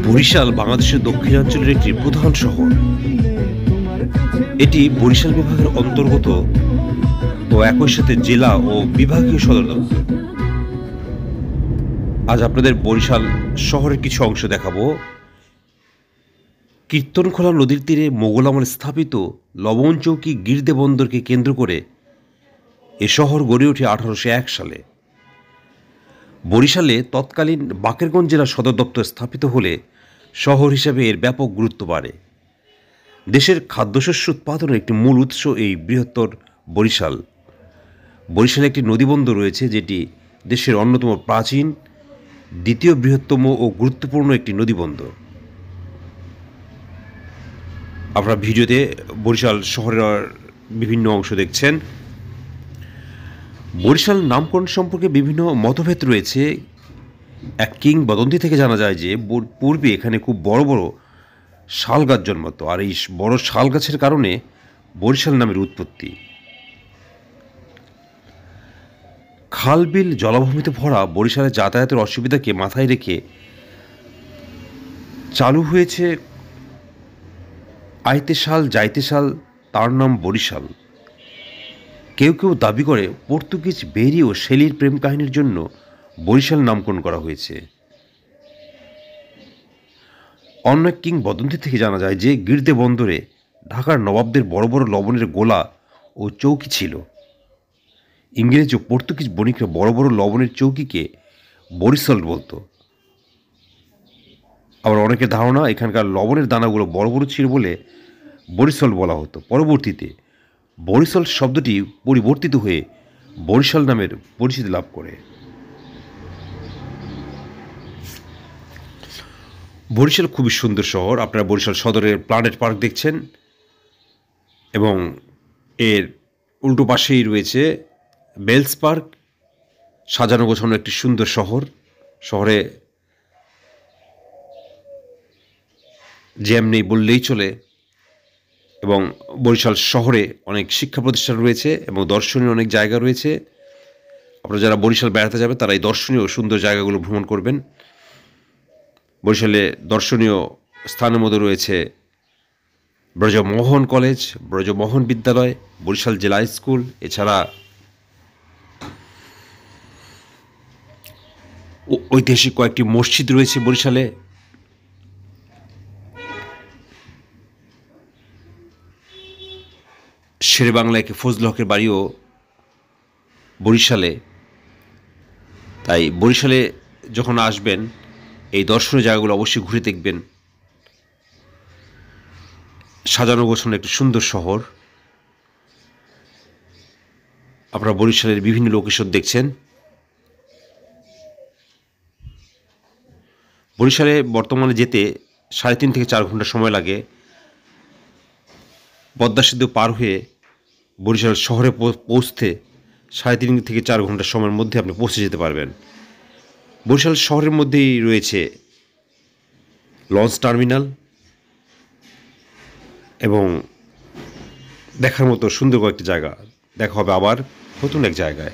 বরিশাল বাংলাদেশের দক্ষিণাঞ্চলের একটি প্রধান শহর। এটি বরিশাল বিভাগের অন্তর্গত ও একই সাথে জেলা ও বিভাগীয় সদর দপ্তর। আজ আপনাদের বরিশাল শহরের কিছু অংশ দেখাবো। কীর্তনখোলা নদীর তীরে মোগল আমলে স্থাপিত লবণচৌকি গির্দে বন্দরকে কেন্দ্র করে এ শহর গড়ে ওঠে 1801 সালে। বরিশালে তৎকালীন বাকেরগঞ্জ জেলার সদর দপ্তর স্থাপিত হলে শহর হিসেবে এর ব্যাপক গুরুত্ব বাড়ে। দেশের খাদ্যশস্য উৎপাদনের একটি মূল উৎস এই বৃহত্তর বরিশাল। বরিশালে একটি নদীবন্দর রয়েছে, যেটি দেশের অন্যতম প্রাচীন, দ্বিতীয় বৃহত্তম ও গুরুত্বপূর্ণ একটি নদীবন্দর। আপনারা ভিডিওতে বরিশাল শহরের বিভিন্ন অংশ দেখছেন। বরিশাল নামকরণ সম্পর্কে বিভিন্ন মতভেদ রয়েছে। এক কিংবদন্তি থেকে জানা যায় যে পূর্বে এখানে খুব বড় বড় শাল গাছ জন্মাতো, আর এই বড় শাল গাছের কারণে বরিশাল নামের উৎপত্তি। খাল বিল জলাভূমিতে ভরা বরিশালের যাতায়াতের অসুবিধাকে মাথায় রেখে চালু হয়েছে আইতে শাল যাইতে শাল, তার নাম বরিশাল। কেউ কেউ দাবি করে পর্তুগিজ বেরি ও শেলির প্রেম কাহিনীর জন্য বরিশাল নামকরণ করা হয়েছে। অন্য এক কিংবদন্তি থেকে জানা যায় যে গির্দে বন্দরে ঢাকার নবাবদের বড় বড় লবণের গোলা ও চৌকি ছিল। ইংরেজ ও পর্তুগিজ বণিকরা বড় বড় লবণের চৌকিকে বরিশাল বলতো। আবার অনেকের ধারণা এখানকার লবণের দানাগুলো বড় বড় ছিল বলে বরিশাল বলা হতো। পরবর্তীতে বরিশাল শব্দটি পরিবর্তিত হয়ে বরিশাল নামের পরিচিতি লাভ করে। বরিশাল খুবই সুন্দর শহর। আপনারা বরিশাল সদরের প্ল্যানেট পার্ক দেখছেন, এবং এর উল্টো পাশেই রয়েছে বেলস পার্ক। সাজানো গোছানো একটি সুন্দর শহর। শহরে জ্যাম নেই বললেই চলে, এবং বরিশাল শহরে অনেক শিক্ষা প্রতিষ্ঠান রয়েছে এবং দর্শনীয় অনেক জায়গা রয়েছে। আপনারা যারা বরিশাল বেড়াতে যাবেন তারা এই দর্শনীয় সুন্দর জায়গাগুলো ভ্রমণ করবেন। বরিশালে দর্শনীয় স্থানের মধ্যে রয়েছে ব্রজমোহন কলেজ, ব্রজমোহন বিদ্যালয়, বরিশাল জেলা স্কুল। এছাড়া ঐতিহাসিক কয়েকটি মসজিদ রয়েছে বরিশালে। শেরে বাংলা একে ফজল হকের বাড়িও বরিশালে। তাই বরিশালে যখন আসবেন এই দর্শনীয় জায়গাগুলো অবশ্যই ঘুরে দেখবেন। সাজানো গোছানো একটি সুন্দর শহর। আপনারা বরিশালের বিভিন্ন লোকেশন দেখছেন। বরিশালে বর্তমানে যেতে 3.5 থেকে 4 ঘন্টা সময় লাগে। পদ্মা সেতু পার হয়ে বরিশাল শহরে পৌঁছতে 3.5 থেকে 4 ঘন্টা সময়ের মধ্যে আপনি পৌঁছে যেতে পারবেন। বরিশাল শহরের মধ্যেই রয়েছে লঞ্চ টার্মিনাল এবং দেখার মতো সুন্দর কয়েকটি জায়গা। দেখা হবে আবার নতুন এক জায়গায়।